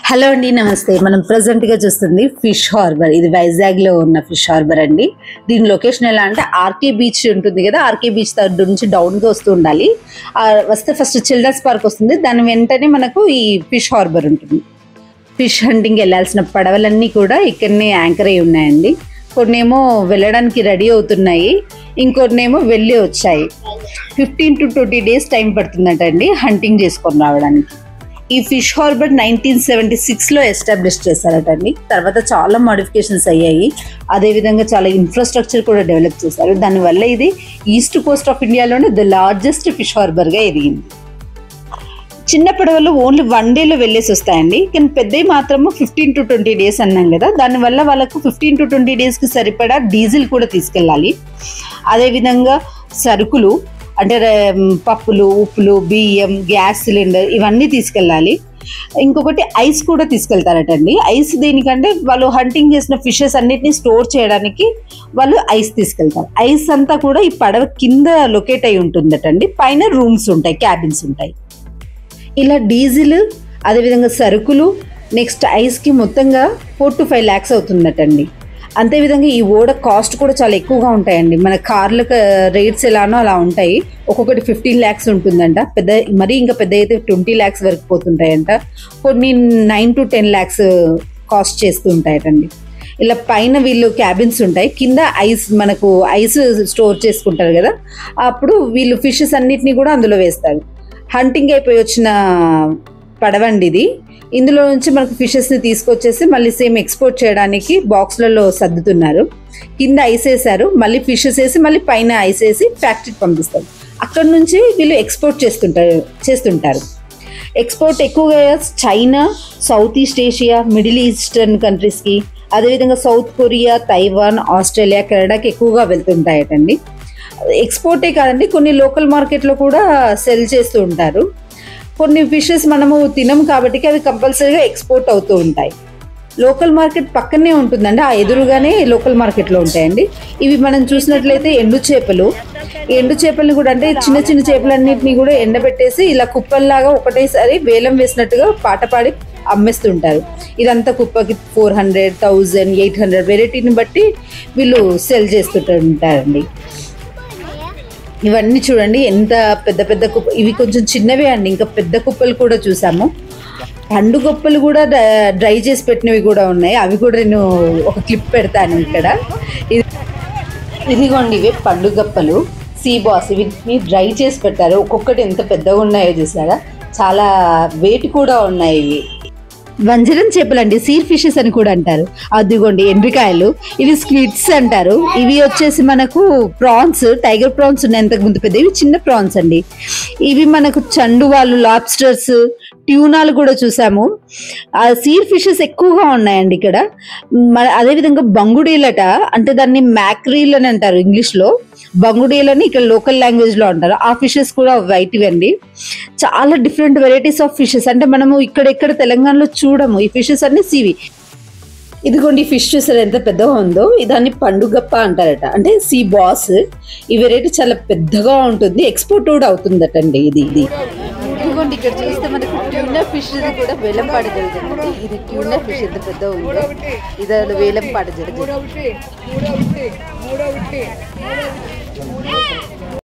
Hello అండి, నమస్తే. మనం ప్రజెంట్గా చూస్తుంది ఫిష్ హార్బర్. ఇది వైజాగ్లో ఉన్న ఫిష్ హార్బర్ అండి. దీని లొకేషన్ ఎలా అంటే ఆర్కే బీచ్ ఉంటుంది కదా, ఆర్కే బీచ్ దగ్గర నుంచి డౌన్గా వస్తూ ఉండాలి. వస్తే ఫస్ట్ చిల్డ్రన్స్ పార్క్ వస్తుంది, దాని వెంటనే మనకు ఈ ఫిష్ హార్బర్ ఉంటుంది. ఫిష్ హంటింగ్ వెళ్ళాల్సిన పడవలన్నీ కూడా ఇక్కడనే యాంకర్ అయి ఉన్నాయండి. కొన్నేమో వెళ్ళడానికి రెడీ అవుతున్నాయి, ఇంకొన్నేమో వెళ్ళి వచ్చాయి. 15 to 20 days టైం పడుతుందట అండి హంటింగ్ చేసుకొని రావడానికి. ఈ ఫిష్ హార్బర్ 1976లో ఎస్టాబ్లిష్ చేశారటండి. తర్వాత చాలా మోడిఫికేషన్స్ అయ్యాయి, అదేవిధంగా చాలా ఇన్ఫ్రాస్ట్రక్చర్ కూడా డెవలప్ చేశారు. దానివల్ల ఇది ఈస్ట్ కోస్ట్ ఆఫ్ ఇండియాలోనే ద లార్జెస్ట్ ఫిష్ హార్బర్గా ఎదిగింది. చిన్న పడవలు ఓన్లీ 1 dayలో వెళ్ళేసి వస్తాయండి, కానీ పెద్దవి మాత్రము 15 to 20 days అన్నాం కదా, దానివల్ల వాళ్ళకు 15 to 20 daysకి సరిపడా డీజిల్ కూడా తీసుకెళ్ళాలి. అదేవిధంగా సరుకులు అంటే పప్పులు, ఉప్పులు, బియ్యం, గ్యాస్ సిలిండర్ ఇవన్నీ తీసుకెళ్ళాలి. ఇంకొకటి ఐస్ కూడా తీసుకెళ్తారటండి. ఐస్ దేనికంటే వాళ్ళు హంటింగ్ చేసిన ఫిషెస్ అన్నిటిని స్టోర్ చేయడానికి వాళ్ళు ఐస్ తీసుకెళ్తారు. ఐస్ అంతా కూడా ఈ పడవ కింద లొకేట్ అయి ఉంటుందటండి. పైన రూమ్స్ ఉంటాయి, క్యాబిన్స్ ఉంటాయి. ఇలా డీజిల్, అదేవిధంగా సరుకులు, నెక్స్ట్ ఐస్కి మొత్తంగా 4 to 5 lakhs అవుతుందటండి. అంతేవిధంగా ఈ ఓడ కాస్ట్ కూడా చాలా ఎక్కువగా ఉంటాయండి. మన కార్లకు రేట్స్ ఎలానో అలా ఉంటాయి. ఒక్కొక్కటి 15 lakhs ఉంటుందంట, పెద్ద మరీ ఇంకా పెద్ద అయితే 20 lakhs వరకు పోతుంటాయంట. కొన్ని 9 to 10 lakhs కాస్ట్ చేస్తూ ఉంటాయటండి. ఇలా పైన వీళ్ళు క్యాబిన్స్ ఉంటాయి, కింద ఐస్ మనకు ఐస్ స్టోర్ చేసుకుంటారు కదా, అప్పుడు వీళ్ళు ఫిషెస్ అన్నిటినీ కూడా అందులో వేస్తారు. హంటింగ్ అయిపోయి వచ్చిన పడవండి ఇది. ఇందులో నుంచి మనకు ఫిషెస్ని తీసుకొచ్చేసి మళ్ళీ సేమ్ ఎక్స్పోర్ట్ చేయడానికి బాక్స్లలో సర్దుతున్నారు. కింద ఐస్ వేసారు, మళ్ళీ ఫిషెస్ వేసి మళ్ళీ పైన ఐస్ వేసి ఫ్యాక్టరీకి పంపిస్తారు. అక్కడ నుంచి వీళ్ళు ఎక్స్పోర్ట్ చేస్తుంటారు. ఎక్స్పోర్ట్ ఎక్కువగా China, south east Asia, middle eastern కంట్రీస్కి, అదేవిధంగా సౌత్ కొరియా, తైవాన్, ఆస్ట్రేలియా, కెనడాకి ఎక్కువగా వెళ్తుంటాయటండి. ఎక్స్పోర్టే కాదండి, కొన్ని లోకల్ మార్కెట్లో కూడా సెల్ చేస్తూ ఉంటారు. కొన్ని ఫిషెస్ మనము తినము కాబట్టి అవి కంపల్సరీగా ఎక్స్పోర్ట్ అవుతూ ఉంటాయి. లోకల్ మార్కెట్ పక్కనే ఉంటుందండి, ఆ ఎదురుగానే లోకల్ మార్కెట్లో ఉంటాయండి. ఇవి మనం చూసినట్లయితే ఎండు చేపలు. ఎండు చేపల్ని కూడా అంటే చిన్న చిన్న చేపలన్నింటినీ కూడా ఎండబెట్టేసి ఇలా కుప్పల్లాగా ఒకటేసారి వేలం వేసినట్టుగా పాట పాడి అమ్మేస్తుంటారు. ఇదంతా కుప్పకి 400, 1000, 800 వెరైటీని బట్టి వీళ్ళు సెల్ చేస్తుంటారండి. ఇవన్నీ చూడండి ఎంత పెద్ద పెద్ద కుప్ప. ఇవి కొంచెం చిన్నవే అండి, ఇంకా పెద్ద కుప్పలు కూడా చూసాము. పండు గొప్పలు కూడా డ్రై చేసి పెట్టినవి కూడా ఉన్నాయి, అవి కూడా నేను ఒక క్లిప్ పెడతాను ఇక్కడ. ఇదిగోండి ఇవే పండు గప్పలు, సీ బాస్. వీటిని డ్రై చేసి పెట్టారు. ఒక్కొక్కటి ఎంత పెద్దగా ఉన్నాయో చూసారా, చాలా వెయిట్ కూడా ఉన్నాయి. ఇవి వంజరం చేపలండి, సీర్ ఫిషెస్ అని కూడా అంటారు. అదిగోండి ఎండ్రికాయలు, ఇవి స్క్విడ్స్ అంటారు. ఇవి వచ్చేసి మనకు ప్రాన్స్, టైగర్ ప్రాన్స్ ఉన్నాయి ఎంతకు ముందు పెద్ద. ఇవి చిన్న ప్రాన్స్ అండి. ఇవి మనకు చండువాళ్ళు, లాబ్స్టర్స్, ట్యూనాలు కూడా చూసాము. సీర్ ఫిషెస్ ఎక్కువగా ఉన్నాయండి ఇక్కడ. అదేవిధంగా బంగుడీలట, అంటే దాన్ని మ్యాక్రీల్ అని అంటారు ఇంగ్లీష్లో, బంగుడీలని ఇక్కడ లోకల్ లాంగ్వేజ్లో అంటారు. ఆ ఫిషెస్ కూడా వైట్ అండి. చాలా డిఫరెంట్ వెరైటీస్ ఆఫ్ ఫిషెస్, అంటే మనము ఇక్కడెక్కడ తెలంగాణలో చూడము ఈ ఫిషెస్ అన్ని సీవి. ఇదిగోండి ఈ ఫిష్ చూసారు ఎంత పెద్దగా ఉందో, దాన్ని పండుగప్ప అంటారట, అంటే సీ బాస్. ఈ వెరైటీ చాలా పెద్దగా ఉంటుంది, ఎక్స్పోర్ట్ కూడా అవుతుందటండి ఇది. ఇదిగోండి ఇక్కడ చూస్తే మనకు ట్యూనా ఫిష్ కూడా వేలం పాట జరుగుతుంది. ఇది ట్యూనా ఫిష్ ఎంత పెద్దగా ఉందో, ఇది వేలం పాట జరుగుతుంది.